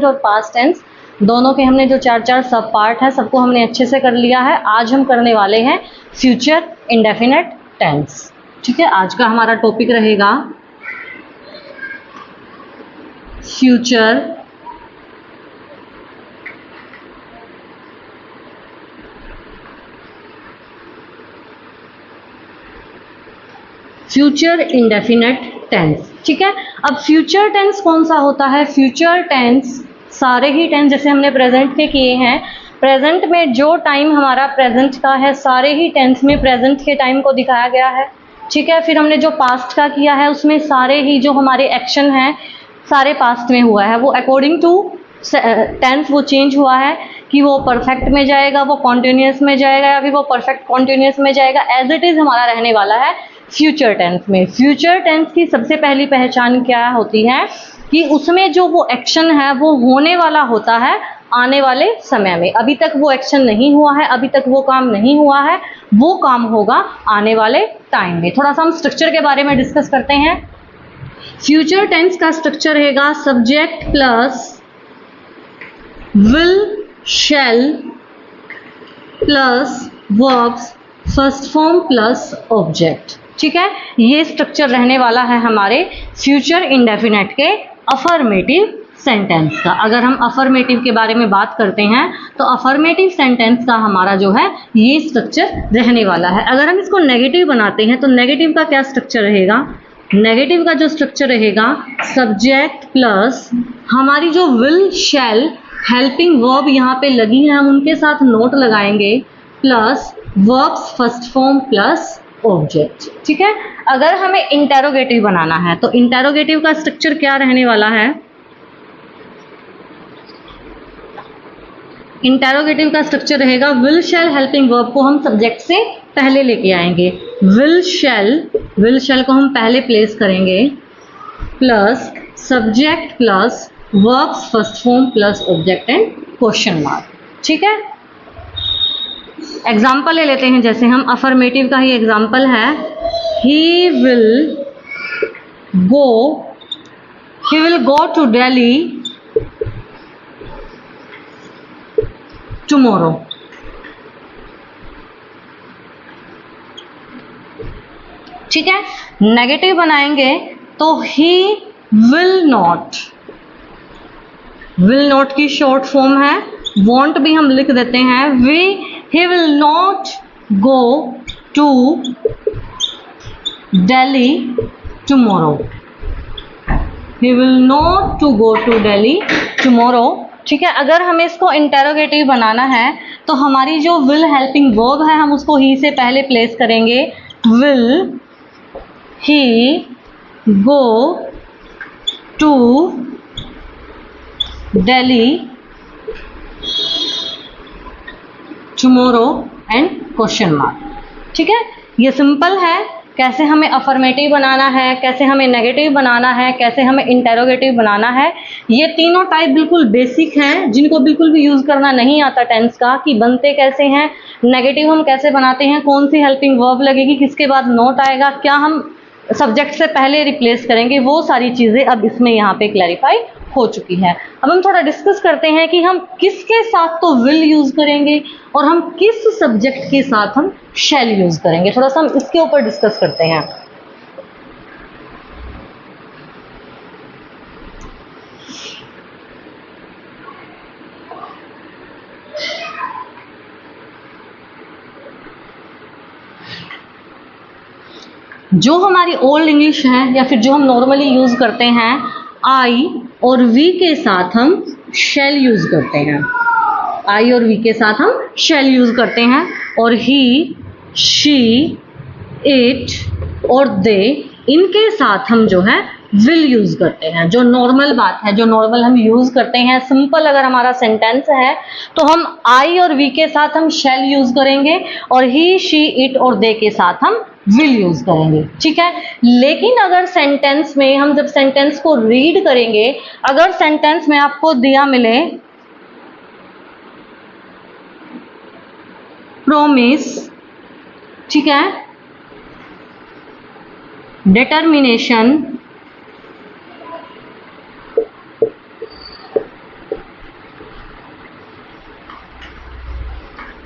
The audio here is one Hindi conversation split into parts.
प्रेजेंट और पास्ट टेंस दोनों के हमने जो 4 सब पार्ट है सबको हमने अच्छे से कर लिया है। आज हम करने वाले हैं फ्यूचर इंडेफिनेट टेंस। ठीक है, आज का हमारा टॉपिक रहेगा फ्यूचर इंडेफिनेट टेंस। ठीक है, अब फ्यूचर टेंस कौन सा होता है? फ्यूचर टेंस सारे ही टेंस जैसे हमने प्रेजेंट के किए हैं, प्रेजेंट में जो टाइम हमारा प्रेजेंट का है सारे ही टेंस में प्रेजेंट के टाइम को दिखाया गया है। ठीक है, फिर हमने जो पास्ट का किया है उसमें सारे ही जो हमारे एक्शन हैं सारे पास्ट में हुआ है, वो अकॉर्डिंग टू टेंस वो चेंज हुआ है कि वो परफेक्ट में जाएगा, वो कॉन्टिन्यूस में जाएगा या फिर वो परफेक्ट कॉन्टिन्यूस में जाएगा। एज इट इज हमारा रहने वाला है फ्यूचर टेंस में। फ्यूचर टेंस की सबसे पहली पहचान क्या होती है कि उसमें जो वो एक्शन है वो होने वाला होता है आने वाले समय में। अभी तक वो एक्शन नहीं हुआ है, अभी तक वो काम नहीं हुआ है, वो काम होगा आने वाले टाइम में। थोड़ा सा हम स्ट्रक्चर के बारे में डिस्कस करते हैं। फ्यूचर टेंस का स्ट्रक्चर रहेगा subject plus will shall plus verbs first form plus object. ठीक है, ये स्ट्रक्चर रहने वाला है हमारे फ्यूचर इंडेफिनेट के अफर्मेटिव सेंटेंस का। अगर हम अफर्मेटिव के बारे में बात करते हैं तो अफर्मेटिव सेंटेंस का हमारा जो है ये स्ट्रक्चर रहने वाला है। अगर हम इसको नेगेटिव बनाते हैं तो नेगेटिव का क्या स्ट्रक्चर रहेगा? नेगेटिव का जो स्ट्रक्चर रहेगा सब्जेक्ट प्लस हमारी जो विल शैल हेल्पिंग वर्ब यहाँ पे लगी है हम उनके साथ नोट लगाएंगे plus verbs first form plus object. ठीक है, अगर हमें इंटेरोगेटिव बनाना है तो इंटेरोगेटिव का स्ट्रक्चर क्या रहने वाला है? इंटेरोगेटिव का स्ट्रक्चर रहेगा विल शैल हेल्पिंग वर्ब को हम सब्जेक्ट से पहले लेके आएंगे, विल शैल को हम पहले प्लेस करेंगे plus subject plus verbs first form plus object and question mark. ठीक है, एग्जाम्पल ले लेते हैं, जैसे हम अफर्मेटिव का ही एग्जाम्पल है, he will go to Delhi tomorrow. ठीक है, नेगेटिव बनाएंगे तो ही विल नॉट की शॉर्ट फॉर्म है, वॉन्ट भी हम लिख देते हैं, he will not go to Delhi tomorrow. He will not to go to Delhi tomorrow. ठीक है, अगर हमें इसको इंटेरोगेटिव बनाना है तो हमारी जो विल हेल्पिंग वर्ब है हम उसको ही से पहले प्लेस करेंगे, will he go to Delhi tomorrow and question mark. ठीक है, ये सिंपल है कैसे हमें अफर्मेटिव बनाना है, कैसे हमें नेगेटिव बनाना है, कैसे हमें इंटेरोगेटिव बनाना है। ये तीनों टाइप बिल्कुल बेसिक हैं जिनको बिल्कुल भी यूज़ करना नहीं आता टेंस का, कि बनते कैसे हैं, नेगेटिव हम कैसे बनाते हैं, कौन सी हेल्पिंग वर्ब लगेगी, किसके बाद नोट आएगा, क्या हम सब्जेक्ट से पहले रिप्लेस करेंगे, वो सारी चीज़ें अब इसमें यहाँ पे क्लैरिफाई हो चुकी है। अब हम थोड़ा डिस्कस करते हैं कि हम किसके साथ तो विल यूज करेंगे और हम किस सब्जेक्ट के साथ हम शैल यूज करेंगे। थोड़ा सा हम इसके ऊपर डिस्कस करते हैं। जो हमारी ओल्ड इंग्लिश है या फिर जो हम नॉर्मली यूज करते हैं, आई और वी के साथ हम शैल यूज करते हैं, आई और वी के साथ हम शैल यूज करते हैं, और ही, शी, इट और दे इनके साथ हम जो है विल यूज करते हैं। जो नॉर्मल बात है, जो नॉर्मल हम यूज करते हैं, सिंपल अगर हमारा सेंटेंस है तो हम आई और वी के साथ हम शैल यूज करेंगे और ही, शी, इट और दे के साथ हम विल यूज करेंगे। ठीक है, लेकिन अगर सेंटेंस में हम जब सेंटेंस को रीड करेंगे, अगर सेंटेंस में आपको दिया मिले प्रोमिस, ठीक है, डिटर्मिनेशन,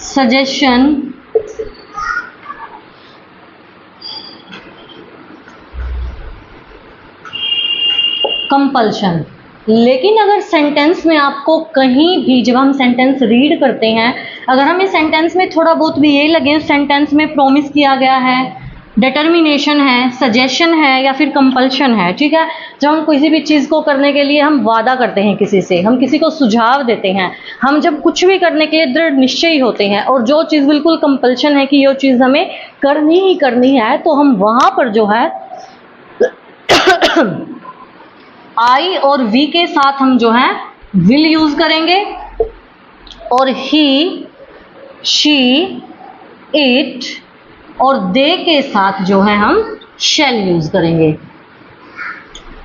सजेशन, कंपल्शन। लेकिन अगर सेंटेंस में आपको कहीं भी, जब हम सेंटेंस रीड करते हैं, अगर हमें सेंटेंस में थोड़ा बहुत भी ये लगे उस सेंटेंस में प्रॉमिस किया गया है, डिटर्मिनेशन है, सजेशन है या फिर कंपल्शन है, ठीक है, जब हम किसी भी चीज़ को करने के लिए हम वादा करते हैं किसी से, हम किसी को सुझाव देते हैं, हम जब कुछ भी करने के लिए दृढ़ निश्चयी होते हैं और जो चीज़ बिल्कुल कंपल्शन है कि ये चीज़ हमें करनी ही करनी है, तो हम वहाँ पर जो है आई और वी के साथ हम जो है विल यूज करेंगे और ही, शी, इट और दे के साथ जो है हम शैल यूज करेंगे।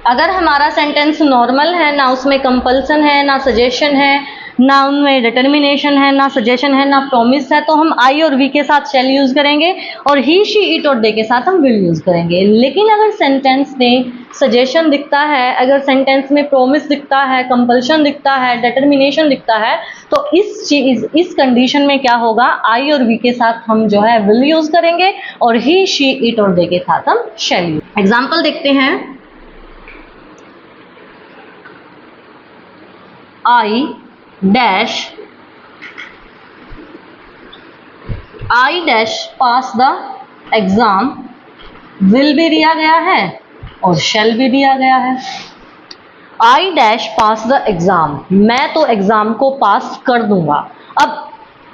अगर हमारा सेंटेंस नॉर्मल है, ना उसमें कंपल्सन है, ना सजेशन है, ना उनमें डिटर्मिनेशन है, ना सजेशन है, ना प्रॉमिस है, तो हम आई और वी के साथ शैल यूज करेंगे और ही, शी, इट और दे के साथ हम विल यूज करेंगे। लेकिन अगर सेंटेंस में सजेशन दिखता है, अगर सेंटेंस में प्रॉमिस दिखता है, कंपल्शन दिखता है, डिटर्मिनेशन दिखता है, तो इस कंडीशन में क्या होगा, आई और वी के साथ हम जो है विल यूज करेंगे और ही, शी, इट और दे के साथ हम शैल यूज। एग्जाम्पल देखते हैं। I dash pass the exam, will भी दिया गया है और शैल भी दिया गया है। I dash pass the exam, मैं तो एग्जाम को पास कर दूंगा। अब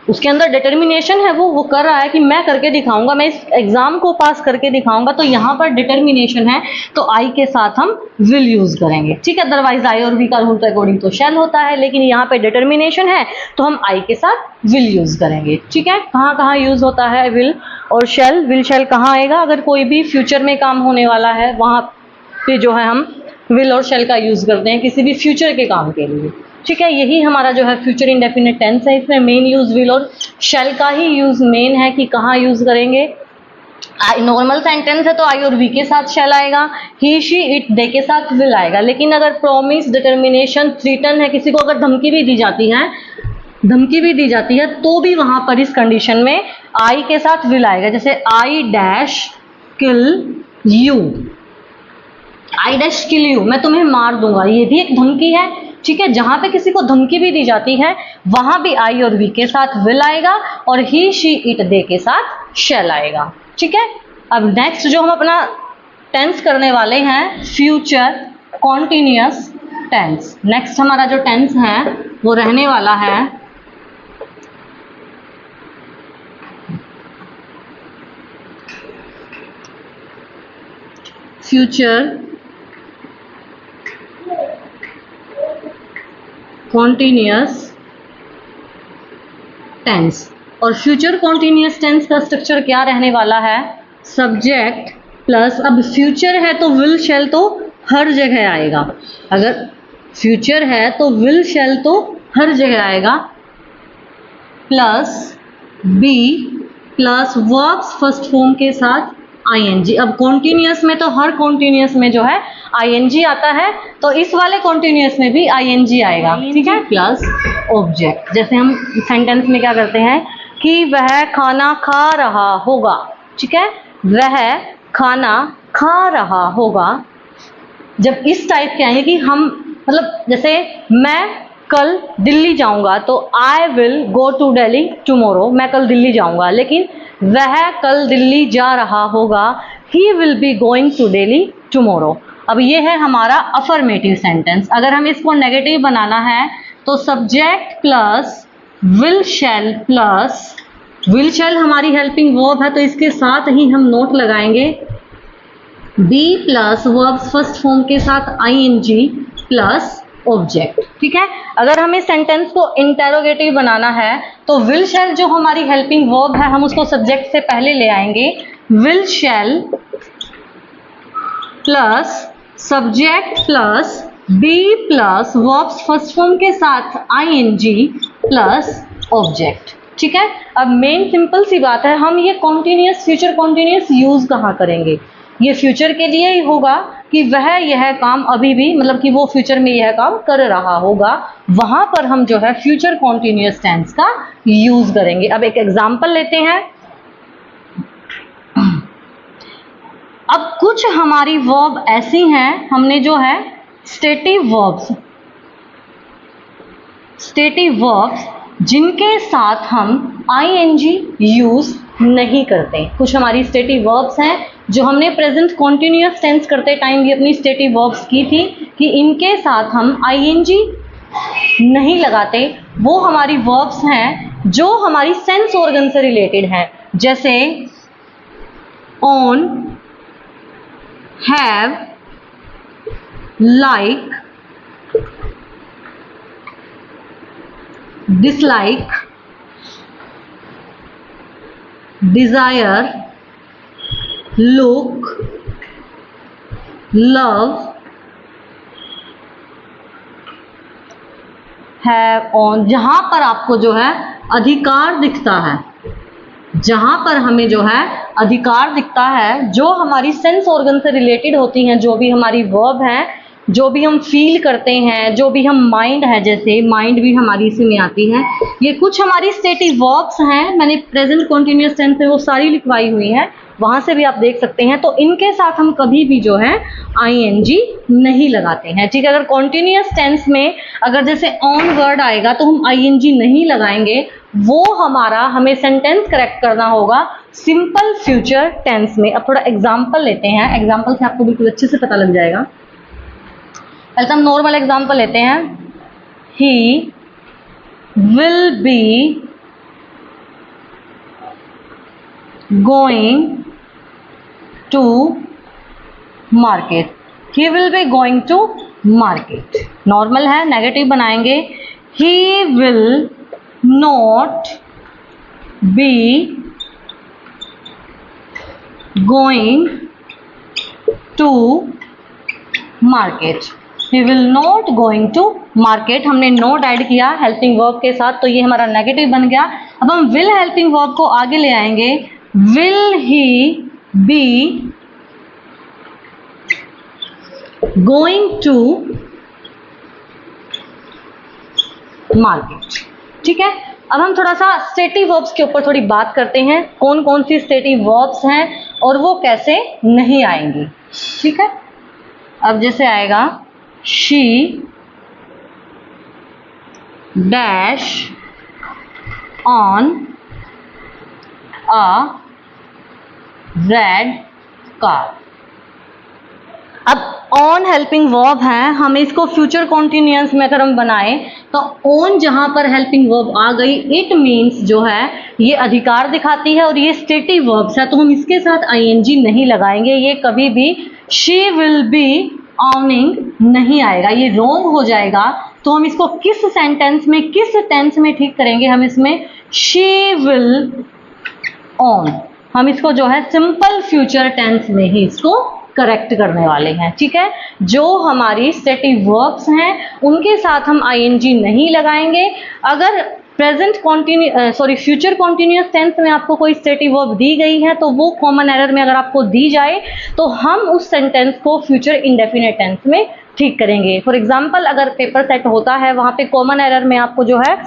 उसके अंदर डिटर्मिनेशन है, वो कर रहा है कि मैं करके दिखाऊंगा, मैं इस एग्जाम को पास करके दिखाऊंगा, तो यहाँ पर डिटर्मिनेशन है तो आई के साथ हम विल यूज करेंगे, ठीक है। अदरवाइज आई और वी का रूल के अकॉर्डिंग तो शैल होता है, लेकिन यहाँ पे डिटर्मिनेशन है तो हम आई के साथ विल यूज करेंगे, ठीक है। कहाँ कहाँ यूज होता है विल और शैल? विल शैल कहाँ आएगा? अगर कोई भी फ्यूचर में काम होने वाला है वहाँ पे जो है हम विल और शैल का यूज करते हैं किसी भी फ्यूचर के काम के लिए, ठीक है। यही हमारा जो है फ्यूचर इंडेफिनिट टेंस है, इसमें मेन यूज विल और शैल का ही यूज मेन है कि कहाँ यूज करेंगे। नॉर्मल सेंटेंस है तो आई और वी के साथ शैल आएगा, ही, शी, इट, दे के साथ विल आएगा। लेकिन अगर प्रॉमिस, डिटर्मिनेशन, थ्रीटन है, किसी को अगर धमकी भी दी जाती है तो भी वहां पर इस कंडीशन में आई के साथ विल आएगा। जैसे I dash kill you, I dash kill you, मैं तुम्हें मार दूंगा, ये भी एक धमकी है, ठीक है। जहां पे किसी को धमकी भी दी जाती है वहां भी आई और वी के साथ विल आएगा और ही, शी, इट, दे के साथ शैल आएगा, ठीक है। अब नेक्स्ट जो हम अपना टेंस करने वाले हैं, फ्यूचर कॉन्टिन्यूअस टेंस। नेक्स्ट हमारा जो टेंस है वो रहने वाला है फ्यूचर कॉन्टिन्यूअस टेंस। और फ्यूचर कॉन्टिन्यूअस टेंस का स्ट्रक्चर क्या रहने वाला है? सब्जेक्ट प्लस, अब फ्यूचर है तो विल शैल तो हर जगह आएगा, अगर फ्यूचर है तो विल शैल तो हर जगह आएगा, plus be plus verbs first form के साथ आईएनजी। अब कॉन्टिन्यूअस में तो हर कॉन्टिन्यूअस में जो है आईएनजी आता है, तो इस वाले कॉन्टिन्यूअस में भी आईएनजी आएगा, ठीक है, प्लस ऑब्जेक्ट। जैसे हम सेंटेंस में क्या करते हैं कि वह खाना खा रहा होगा, ठीक है, वह खाना खा रहा होगा। जब इस टाइप के आएंगे कि हम मतलब जैसे मैं कल दिल्ली जाऊंगा तो I will go to Delhi tomorrow, मैं कल दिल्ली जाऊंगा, लेकिन वह कल दिल्ली जा रहा होगा, he will be going to Delhi tomorrow. अब ये है हमारा अफर्मेटिव सेंटेंस। अगर हम इसको नेगेटिव बनाना है तो subject plus will shall plus, will शैल हमारी हेल्पिंग वर्ब है तो इसके साथ ही हम नोट लगाएंगे be plus verbs first form के साथ आईएनजी प्लस ऑब्जेक्ट, ठीक है। अगर हमें सेंटेंस को इंटेरोगेटिव बनाना है तो विल शैल जो हमारी हेल्पिंग वर्ब है हम उसको सब्जेक्ट से पहले ले आएंगे, will shall plus subject plus be plus verbs first form के साथ आईएनजी प्लस ऑब्जेक्ट, ठीक है। अब मेन सिंपल सी बात है, हम ये कॉन्टिन्यूअस फ्यूचर कॉन्टिन्यूअस यूज कहाँ करेंगे? ये फ्यूचर के लिए ही होगा कि वह यह काम अभी भी, मतलब कि वो फ्यूचर में यह काम कर रहा होगा, वहां पर हम जो है फ्यूचर कॉन्टिन्यूअस टेंस का यूज करेंगे। अब एक एग्जांपल लेते हैं। अब कुछ हमारी वर्ब ऐसी हैं, हमने जो है स्टेटिव वर्ब्स जिनके साथ हम आईएनजी यूज नहीं करते। कुछ हमारी स्टेटिव वर्ब्स हैं जो हमने प्रेजेंट कॉन्टिन्यूअस टेंस करते टाइम भी अपनी स्टेटिव वर्ब्स की थी कि इनके साथ हम आईएनजी नहीं लगाते। वो हमारी वर्ब्स हैं जो हमारी सेंस ऑर्गन से रिलेटेड हैं, जैसे own, have, like, dislike, desire, look, love, have, on। जहां पर आपको जो है अधिकार दिखता है, जहां पर हमें जो है अधिकार दिखता है, जो हमारी सेंस ऑर्गन से रिलेटेड होती हैं, जो भी हमारी वर्ब हैं, जो भी हम फील करते हैं, जो भी हम माइंड है, जैसे माइंड भी हमारी इसी में आती है। ये कुछ हमारी स्टेटिव वर्ब्स हैं, मैंने प्रेजेंट कॉन्टिन्यूअस टेंस में वो सारी लिखवाई हुई हैं, वहां से भी आप देख सकते हैं। तो इनके साथ हम कभी भी जो है आईएनजी नहीं लगाते हैं, ठीक है। अगर कॉन्टिन्यूअस टेंस में अगर जैसे ऑन वर्ड आएगा तो हम आईएनजी नहीं लगाएंगे, वो हमें सेंटेंस करेक्ट करना होगा सिंपल फ्यूचर टेंस में। अब थोड़ा एग्जाम्पल लेते हैं, एग्जाम्पल से आपको बिल्कुल अच्छे से पता लग जाएगा। पहले हम नॉर्मल एग्जाम्पल लेते हैं। He will be going to market. He will be going to market normal है, नेगेटिव बनाएंगे। He will not be going to market. He will not going to market। हमने नोट ऐड किया हेल्पिंग वर्ब के साथ, तो ये हमारा नेगेटिव बन गया। अब हम will हेल्पिंग वर्ब को आगे ले आएंगे। Will he be going to market? ठीक है। अब हम थोड़ा सा स्टेटिव वर्ब्स के ऊपर थोड़ी बात करते हैं, कौन कौन सी स्टेटिव वर्ब्स हैं और वो कैसे नहीं आएंगी, ठीक है। अब जैसे आएगा she dash on a red car। अब ऑन हेल्पिंग वर्ब है, हमें इसको फ्यूचर कॉन्टिन्यूअस में अगर हम बनाए तो ऑन जहां पर हेल्पिंग वर्ब आ गई, इट मीन्स जो है ये अधिकार दिखाती है और ये स्टेटिव वर्ब्स है, तो हम इसके साथ आईएनजी नहीं लगाएंगे। ये कभी भी she will be ऑनिंग नहीं आएगा, ये रॉन्ग हो जाएगा। तो हम इसको किस सेंटेंस में, किस टेंस में ठीक करेंगे, हम इसमें she will on, हम इसको जो है सिंपल फ्यूचर टेंस में ही इसको करेक्ट करने वाले हैं, ठीक है। जो हमारी स्टेटिव वर्ब्स हैं उनके साथ हम आईएनजी नहीं लगाएंगे। अगर प्रेजेंट फ्यूचर कॉन्टिन्यूअस टेंस में आपको कोई स्टेटिव वर्ब दी गई है तो वो कॉमन एरर में अगर आपको दी जाए तो हम उस सेंटेंस को फ्यूचर इंडेफिनिट टेंस में ठीक करेंगे। फॉर एग्जांपल अगर पेपर सेट होता है, वहां पे कॉमन एरर में आपको जो है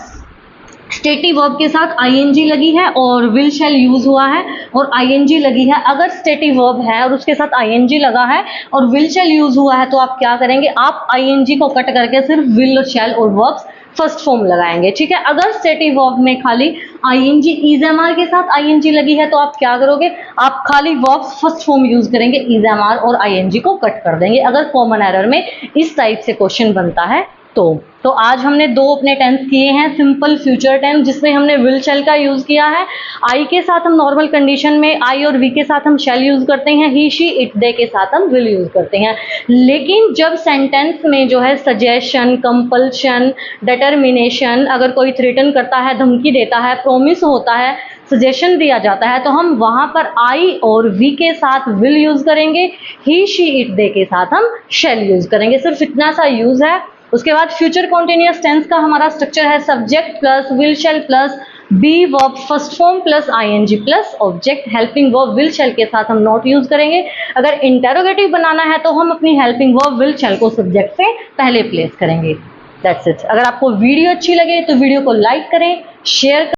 स्टेटिव वर्ब के साथ आईएनजी लगी है और विल शैल यूज हुआ है और आईएनजी लगी है। अगर स्टेटिव वर्ब है और उसके साथ आईएनजी लगा है और विल शैल यूज हुआ है तो आप क्या करेंगे, आप आईएनजी को कट करके सिर्फ विल और शैल और वर्ब्स फर्स्ट फॉर्म लगाएंगे, ठीक है। अगर स्टेटिव वर्ब में खाली आईएनजी इजएमआर के साथ आईएनजी लगी है तो आप क्या करोगे, आप खाली वर्ब्स फर्स्ट फॉर्म यूज करेंगे, इजएमआर और आईएनजी को कट कर देंगे। अगर कॉमन एरर में इस टाइप से क्वेश्चन बनता है तो आज हमने दो अपने टेंस किए हैं, सिंपल फ्यूचर टेंस जिसमें हमने विल शैल का यूज किया है। आई के साथ हम नॉर्मल कंडीशन में आई और वी के साथ हम शैल यूज करते हैं, ही शी इट दे के साथ हम विल यूज करते हैं। लेकिन जब सेंटेंस में जो है सजेशन, कंपल्शन, डिटर्मिनेशन, अगर कोई थ्रेटन करता है, धमकी देता है, प्रॉमिस होता है, सजेशन दिया जाता है, तो हम वहां पर आई और वी के साथ विल यूज करेंगे, ही शी इट दे के साथ हम शैल यूज करेंगे। सिर्फ इतना सा यूज है। उसके बाद फ्यूचर कॉन्टिन्यूअस टेंस का हमारा स्ट्रक्चर है subject plus will shall plus be verb first form plus ING plus object helping verb will shall के साथ हम नॉट यूज करेंगे। अगर इंटेरोगेटिव बनाना है तो हम अपनी हेल्पिंग वर्ब विल शैल को सब्जेक्ट से पहले प्लेस करेंगे। That's it. अगर आपको वीडियो अच्छी लगे तो वीडियो को लाइक करें, शेयर